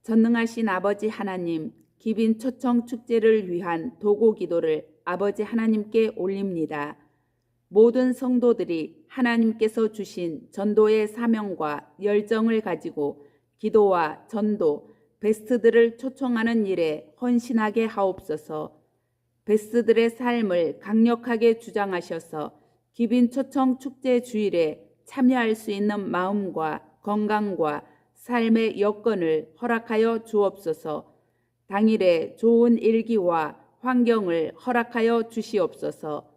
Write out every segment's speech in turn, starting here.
전능하신 아버지 하나님, 기빈 초청 축제를 위한 도고 기도를 아버지 하나님께 올립니다. 모든 성도들이 하나님께서 주신 전도의 사명과 열정을 가지고 기도와 전도, 베스트들을 초청하는 일에 헌신하게 하옵소서. 베스트들의 삶을 강력하게 주장하셔서 기빈 초청 축제 주일에 참여할 수 있는 마음과 건강과 삶의 여건을 허락하여 주옵소서. 당일에 좋은 일기와 환경을 허락하여 주시옵소서.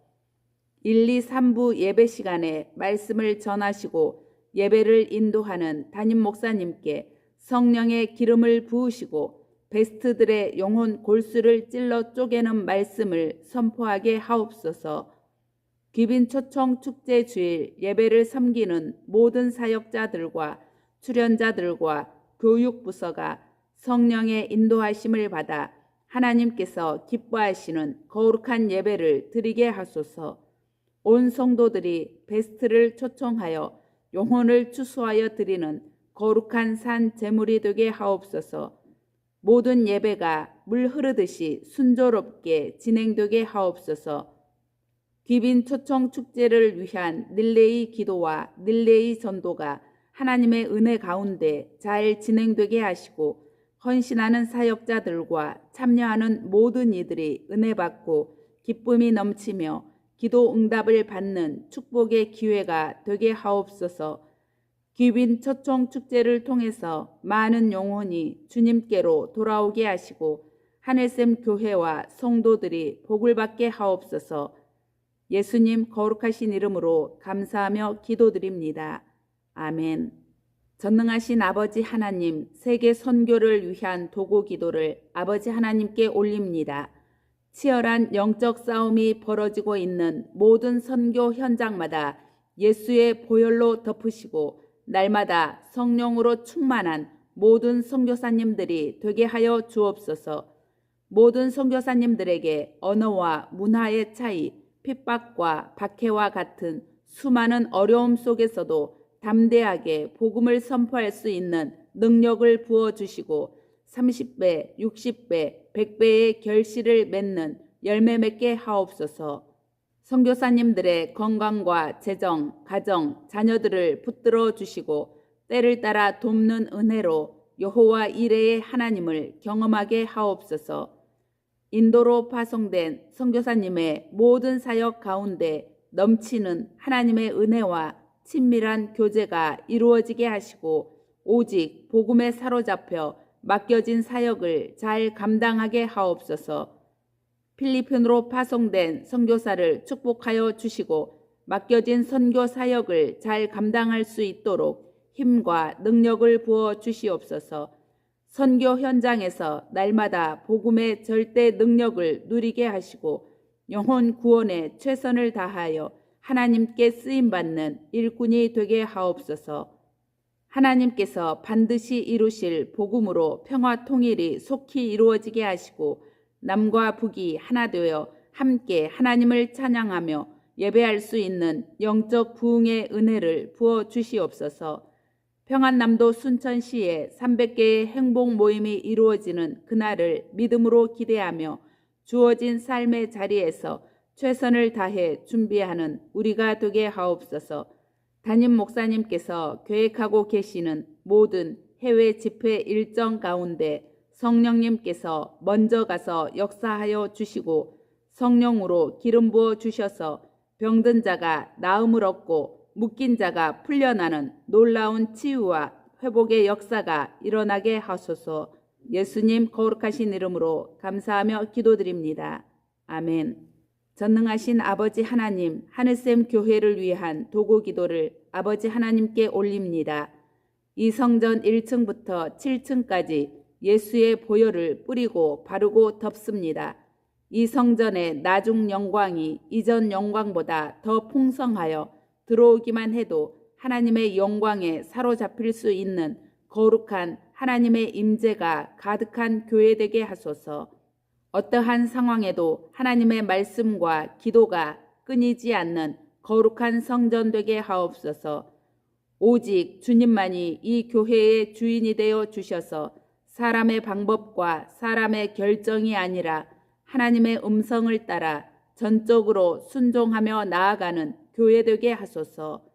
1, 2, 3부 예배 시간에 말씀을 전하시고 예배를 인도하는 담임 목사님께 성령의 기름을 부으시고 베스트들의 영혼 골수를 찔러 쪼개는 말씀을 선포하게 하옵소서. 귀빈 초청 축제 주일 예배를 섬기는 모든 사역자들과 출연자들과 교육부서가 성령의 인도하심을 받아 하나님께서 기뻐하시는 거룩한 예배를 드리게 하소서. 온 성도들이 베스트를 초청하여 영혼을 추수하여 드리는 거룩한 산 제물이 되게 하옵소서. 모든 예배가 물 흐르듯이 순조롭게 진행되게 하옵소서. 귀빈 초청 축제를 위한 릴레이 기도와 릴레이 전도가 하나님의 은혜 가운데 잘 진행되게 하시고 헌신하는 사역자들과 참여하는 모든 이들이 은혜 받고 기쁨이 넘치며 기도 응답을 받는 축복의 기회가 되게 하옵소서. 귀빈 초청 축제를 통해서 많은 영혼이 주님께로 돌아오게 하시고 하늘샘 교회와 성도들이 복을 받게 하옵소서. 예수님 거룩하신 이름으로 감사하며 기도드립니다. 아멘. 전능하신 아버지 하나님, 세계 선교를 위한 도고 기도를 아버지 하나님께 올립니다. 치열한 영적 싸움이 벌어지고 있는 모든 선교 현장마다 예수의 보혈로 덮으시고 날마다 성령으로 충만한 모든 선교사님들이 되게 하여 주옵소서. 모든 선교사님들에게 언어와 문화의 차이, 핍박과 박해와 같은 수많은 어려움 속에서도 담대하게 복음을 선포할 수 있는 능력을 부어주시고 30배, 60배, 100배의 결실을 맺는 열매 맺게 하옵소서. 선교사님들의 건강과 재정, 가정, 자녀들을 붙들어 주시고 때를 따라 돕는 은혜로 여호와 이레의 하나님을 경험하게 하옵소서. 인도로 파송된 선교사님의 모든 사역 가운데 넘치는 하나님의 은혜와 친밀한 교제가 이루어지게 하시고 오직 복음에 사로잡혀 맡겨진 사역을 잘 감당하게 하옵소서. 필리핀으로 파송된 선교사를 축복하여 주시고 맡겨진 선교 사역을 잘 감당할 수 있도록 힘과 능력을 부어 주시옵소서. 선교 현장에서 날마다 복음의 절대 능력을 누리게 하시고 영혼 구원에 최선을 다하여 하나님께 쓰임받는 일꾼이 되게 하옵소서. 하나님께서 반드시 이루실 복음으로 평화 통일이 속히 이루어지게 하시고 남과 북이 하나 되어 함께 하나님을 찬양하며 예배할 수 있는 영적 부흥의 은혜를 부어 주시옵소서. 평안남도 순천시에 300개의 행복 모임이 이루어지는 그날을 믿음으로 기대하며 주어진 삶의 자리에서 최선을 다해 준비하는 우리가 되게 하옵소서. 담임 목사님께서 계획하고 계시는 모든 해외 집회 일정 가운데 성령님께서 먼저 가서 역사하여 주시고 성령으로 기름 부어 주셔서 병든 자가 나음을 얻고 묶인 자가 풀려나는 놀라운 치유와 회복의 역사가 일어나게 하소서. 예수님 거룩하신 이름으로 감사하며 기도드립니다. 아멘. 전능하신 아버지 하나님, 하늘샘 교회를 위한 도고 기도를 아버지 하나님께 올립니다. 이 성전 1층부터 7층까지 예수의 보혈을 뿌리고 바르고 덮습니다. 이 성전의 나중 영광이 이전 영광보다 더 풍성하여 들어오기만 해도 하나님의 영광에 사로잡힐 수 있는 거룩한 하나님의 임재가 가득한 교회 되게 하소서. 어떠한 상황에도 하나님의 말씀과 기도가 끊이지 않는 거룩한 성전 되게 하옵소서. 오직 주님만이 이 교회의 주인이 되어 주셔서 사람의 방법과 사람의 결정이 아니라 하나님의 음성을 따라 전적으로 순종하며 나아가는 교회 되게 하소서.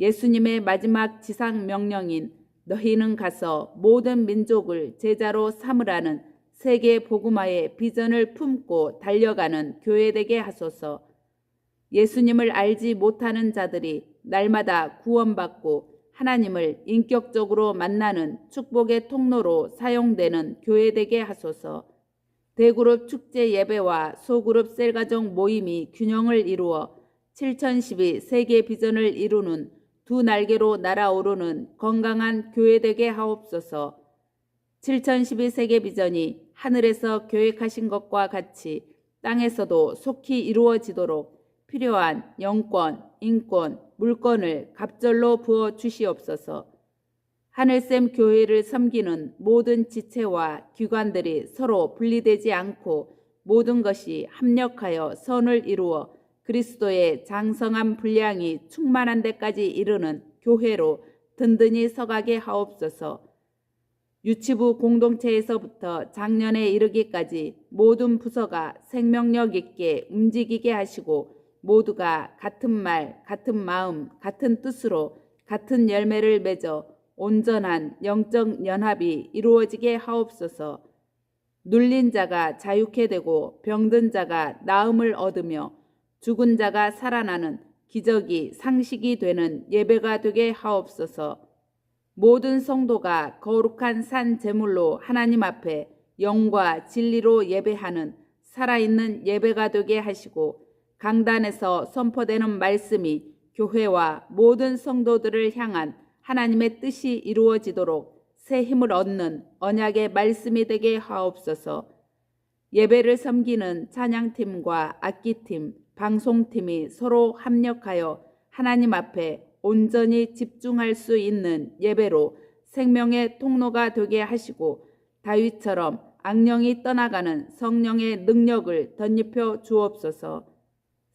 예수님의 마지막 지상 명령인 너희는 가서 모든 민족을 제자로 삼으라는 세계 복음화의 비전을 품고 달려가는 교회 되게 하소서. 예수님을 알지 못하는 자들이 날마다 구원받고 하나님을 인격적으로 만나는 축복의 통로로 사용되는 교회 되게 하소서. 대그룹 축제 예배와 소그룹 셀가족 모임이 균형을 이루어 7012 세계 비전을 이루는 두 날개로 날아오르는 건강한 교회 되게 하옵소서. 7012 세계 비전이 하늘에서 계획하신 것과 같이 땅에서도 속히 이루어지도록 필요한 영권, 인권, 물권을 갑절로 부어 주시옵소서. 하늘샘 교회를 섬기는 모든 지체와 기관들이 서로 분리되지 않고 모든 것이 합력하여 선을 이루어 그리스도의 장성한 분량이 충만한 데까지 이르는 교회로 든든히 서가게 하옵소서. 유치부 공동체에서부터 작년에 이르기까지 모든 부서가 생명력 있게 움직이게 하시고 모두가 같은 말, 같은 마음, 같은 뜻으로 같은 열매를 맺어 온전한 영적 연합이 이루어지게 하옵소서. 눌린 자가 자유케 되고 병든 자가 나음을 얻으며 죽은 자가 살아나는 기적이 상식이 되는 예배가 되게 하옵소서. 모든 성도가 거룩한 산 제물로 하나님 앞에 영과 진리로 예배하는 살아있는 예배가 되게 하시고 강단에서 선포되는 말씀이 교회와 모든 성도들을 향한 하나님의 뜻이 이루어지도록 새 힘을 얻는 언약의 말씀이 되게 하옵소서. 예배를 섬기는 찬양팀과 악기팀, 방송팀이 서로 합력하여 하나님 앞에 온전히 집중할 수 있는 예배로 생명의 통로가 되게 하시고 다윗처럼 악령이 떠나가는 성령의 능력을 덧입혀 주옵소서.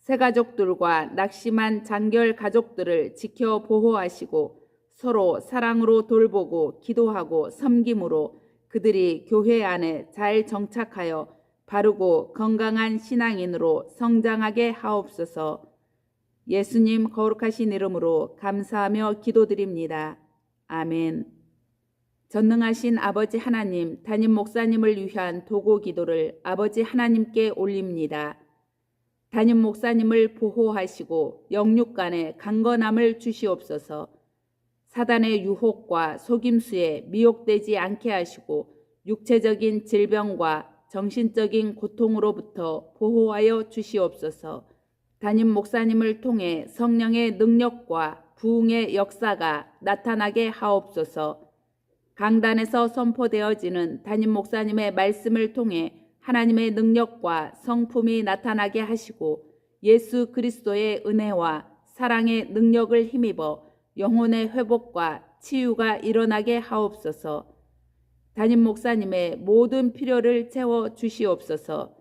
새가족들과 낙심한 장결 가족들을 지켜 보호하시고 서로 사랑으로 돌보고 기도하고 섬김으로 그들이 교회 안에 잘 정착하여 바르고 건강한 신앙인으로 성장하게 하옵소서. 예수님 거룩하신 이름으로 감사하며 기도드립니다. 아멘. 전능하신 아버지 하나님, 담임 목사님을 위한 도고 기도를 아버지 하나님께 올립니다. 담임 목사님을 보호하시고 영육간의 강건함을 주시옵소서. 사단의 유혹과 속임수에 미혹되지 않게 하시고 육체적인 질병과 정신적인 고통으로부터 보호하여 주시옵소서. 담임 목사님을 통해 성령의 능력과 부흥의 역사가 나타나게 하옵소서. 강단에서 선포되어지는 담임 목사님의 말씀을 통해 하나님의 능력과 성품이 나타나게 하시고 예수 그리스도의 은혜와 사랑의 능력을 힘입어 영혼의 회복과 치유가 일어나게 하옵소서. 담임 목사님의 모든 필요를 채워 주시옵소서.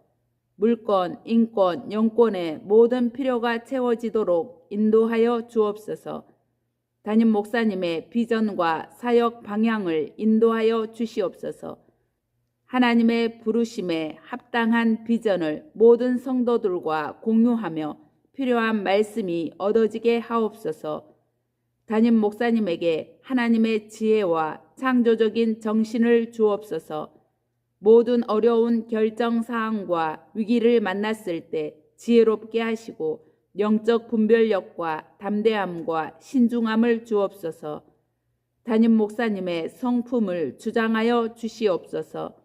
물권, 인권, 영권의 모든 필요가 채워지도록 인도하여 주옵소서. 담임 목사님의 비전과 사역 방향을 인도하여 주시옵소서. 하나님의 부르심에 합당한 비전을 모든 성도들과 공유하며 필요한 말씀이 얻어지게 하옵소서. 담임 목사님에게 하나님의 지혜와 창조적인 정신을 주옵소서. 모든 어려운 결정사항과 위기를 만났을 때 지혜롭게 하시고 영적 분별력과 담대함과 신중함을 주옵소서. 담임 목사님의 성품을 주장하여 주시옵소서.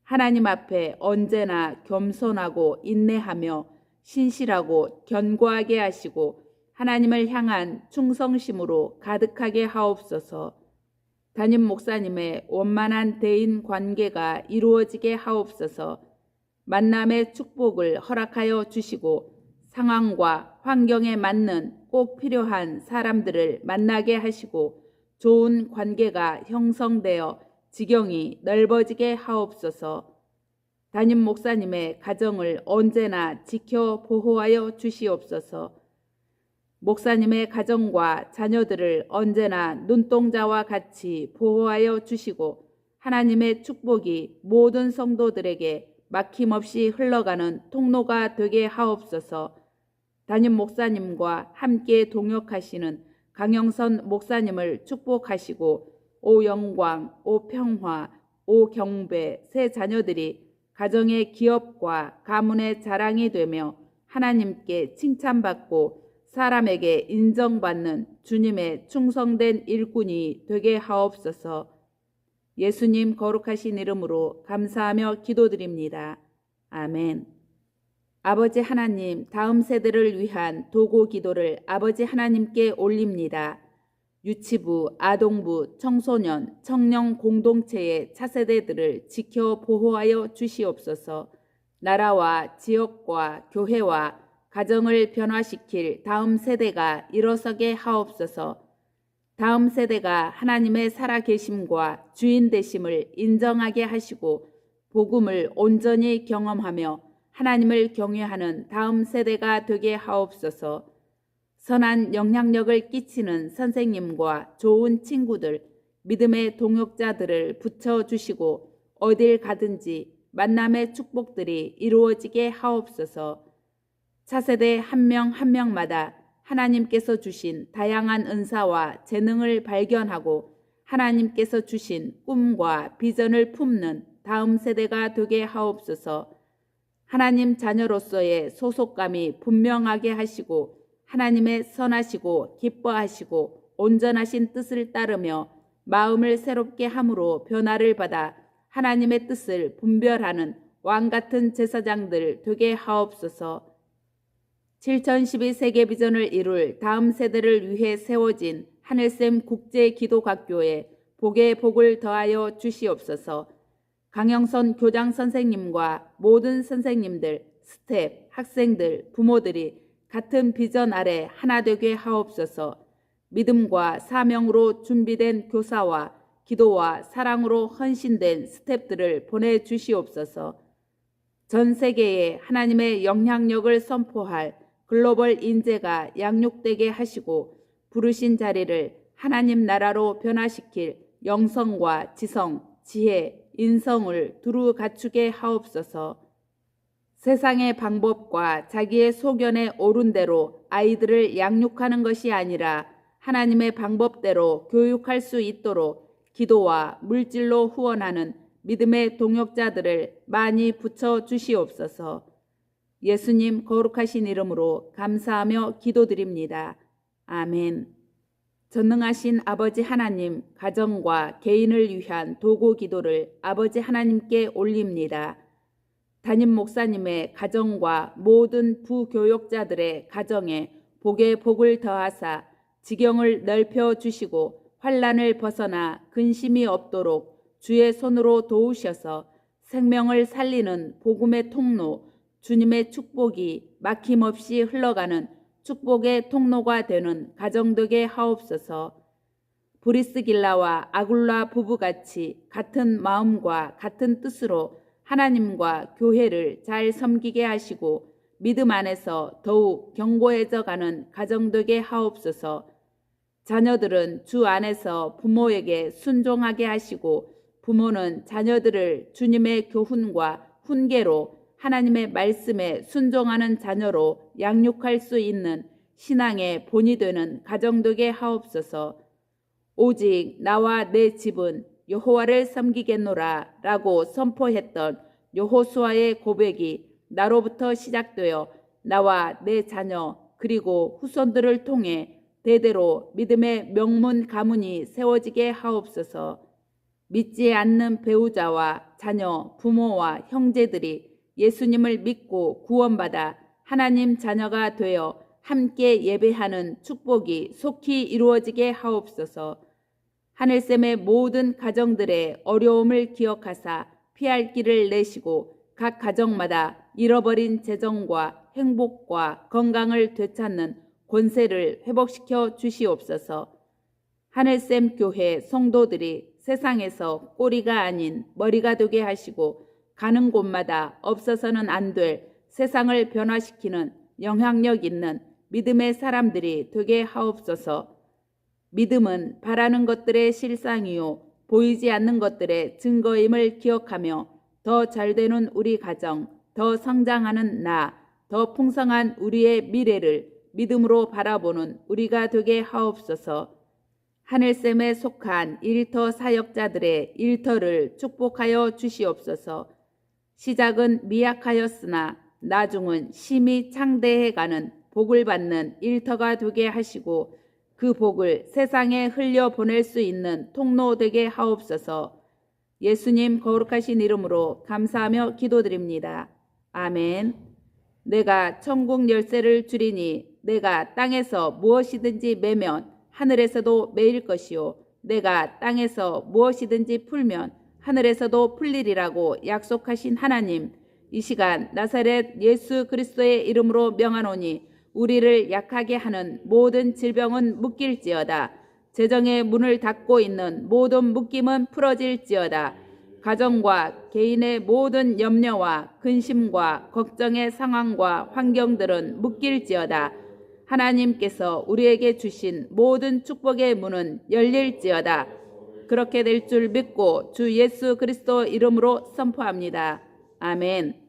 하나님 앞에 언제나 겸손하고 인내하며 신실하고 견고하게 하시고 하나님을 향한 충성심으로 가득하게 하옵소서. 담임 목사님의 원만한 대인 관계가 이루어지게 하옵소서. 만남의 축복을 허락하여 주시고 상황과 환경에 맞는 꼭 필요한 사람들을 만나게 하시고 좋은 관계가 형성되어 지경이 넓어지게 하옵소서. 담임 목사님의 가정을 언제나 지켜 보호하여 주시옵소서. 목사님의 가정과 자녀들을 언제나 눈동자와 같이 보호하여 주시고 하나님의 축복이 모든 성도들에게 막힘없이 흘러가는 통로가 되게 하옵소서. 담임 목사님과 함께 동역하시는 강영선 목사님을 축복하시고 오영광, 오평화, 오경배 세 자녀들이 가정의 기업과 가문의 자랑이 되며 하나님께 칭찬받고 사람에게 인정받는 주님의 충성된 일꾼이 되게 하옵소서. 예수님 거룩하신 이름으로 감사하며 기도드립니다. 아멘. 아버지 하나님, 다음 세대를 위한 도고 기도를 아버지 하나님께 올립니다. 유치부, 아동부, 청소년, 청년 공동체의 차세대들을 지켜 보호하여 주시옵소서. 나라와 지역과 교회와 가정을 변화시킬 다음 세대가 일어서게 하옵소서. 다음 세대가 하나님의 살아계심과 주인 되심을 인정하게 하시고 복음을 온전히 경험하며 하나님을 경외하는 다음 세대가 되게 하옵소서. 선한 영향력을 끼치는 선생님과 좋은 친구들, 믿음의 동역자들을 붙여주시고 어딜 가든지 만남의 축복들이 이루어지게 하옵소서. 차세대 한 명 한 명마다 하나님께서 주신 다양한 은사와 재능을 발견하고 하나님께서 주신 꿈과 비전을 품는 다음 세대가 되게 하옵소서. 하나님 자녀로서의 소속감이 분명하게 하시고 하나님의 선하시고 기뻐하시고 온전하신 뜻을 따르며 마음을 새롭게 함으로 변화를 받아 하나님의 뜻을 분별하는 왕같은 제사장들 되게 하옵소서. 7012 세계비전을 이룰 다음 세대를 위해 세워진 하늘샘 국제기도학교에 복의 복을 더하여 주시옵소서. 강영선 교장 선생님과 모든 선생님들, 스텝, 학생들, 부모들이 같은 비전 아래 하나 되게 하옵소서. 믿음과 사명으로 준비된 교사와 기도와 사랑으로 헌신된 스텝들을 보내주시옵소서. 전 세계에 하나님의 영향력을 선포할 글로벌 인재가 양육되게 하시고 부르신 자리를 하나님 나라로 변화시킬 영성과 지성, 지혜, 인성을 두루 갖추게 하옵소서. 세상의 방법과 자기의 소견에 옳은 대로 아이들을 양육하는 것이 아니라 하나님의 방법대로 교육할 수 있도록 기도와 물질로 후원하는 믿음의 동역자들을 많이 붙여 주시옵소서. 예수님 거룩하신 이름으로 감사하며 기도드립니다. 아멘. 전능하신 아버지 하나님, 가정과 개인을 위한 도고 기도를 아버지 하나님께 올립니다. 담임 목사님의 가정과 모든 부교역자들의 가정에 복의 복을 더하사 지경을 넓혀 주시고 환난을 벗어나 근심이 없도록 주의 손으로 도우셔서 생명을 살리는 복음의 통로, 주님의 축복이 막힘없이 흘러가는 축복의 통로가 되는 가정 되게 하옵소서. 브리스길라와 아굴라 부부같이 같은 마음과 같은 뜻으로 하나님과 교회를 잘 섬기게 하시고 믿음 안에서 더욱 견고해져 가는 가정 되게 하옵소서. 자녀들은 주 안에서 부모에게 순종하게 하시고 부모는 자녀들을 주님의 교훈과 훈계로 하나님의 말씀에 순종하는 자녀로 양육할 수 있는 신앙의 본이 되는 가정 되게 하옵소서. 오직 나와 내 집은 여호와를 섬기겠노라 라고 선포했던 여호수아의 고백이 나로부터 시작되어 나와 내 자녀 그리고 후손들을 통해 대대로 믿음의 명문 가문이 세워지게 하옵소서. 믿지 않는 배우자와 자녀, 부모와 형제들이 예수님을 믿고 구원받아 하나님 자녀가 되어 함께 예배하는 축복이 속히 이루어지게 하옵소서. 하늘샘의 모든 가정들의 어려움을 기억하사 피할 길을 내시고 각 가정마다 잃어버린 재정과 행복과 건강을 되찾는 권세를 회복시켜 주시옵소서. 하늘샘 교회 성도들이 세상에서 꼬리가 아닌 머리가 되게 하시고 가는 곳마다 없어서는 안 될 세상을 변화시키는 영향력 있는 믿음의 사람들이 되게 하옵소서. 믿음은 바라는 것들의 실상이요 보이지 않는 것들의 증거임을 기억하며 더 잘되는 우리 가정, 더 성장하는 나, 더 풍성한 우리의 미래를 믿음으로 바라보는 우리가 되게 하옵소서. 하늘샘에 속한 일터 사역자들의 일터를 축복하여 주시옵소서. 시작은 미약하였으나 나중은 심히 창대해가는 복을 받는 일터가 되게 하시고 그 복을 세상에 흘려보낼 수 있는 통로 되게 하옵소서. 예수님 거룩하신 이름으로 감사하며 기도드립니다. 아멘. 내가 천국 열쇠를 주리니 내가 땅에서 무엇이든지 매면 하늘에서도 매일 것이요 내가 땅에서 무엇이든지 풀면 하늘에서도 풀리리라고 약속하신 하나님, 이 시간 나사렛 예수 그리스도의 이름으로 명하노니 우리를 약하게 하는 모든 질병은 묶일지어다. 재정의 문을 닫고 있는 모든 묶임은 풀어질지어다. 가정과 개인의 모든 염려와 근심과 걱정의 상황과 환경들은 묶일지어다. 하나님께서 우리에게 주신 모든 축복의 문은 열릴지어다. 그렇게 될 줄 믿고 주 예수 그리스도 이름으로 선포합니다. 아멘.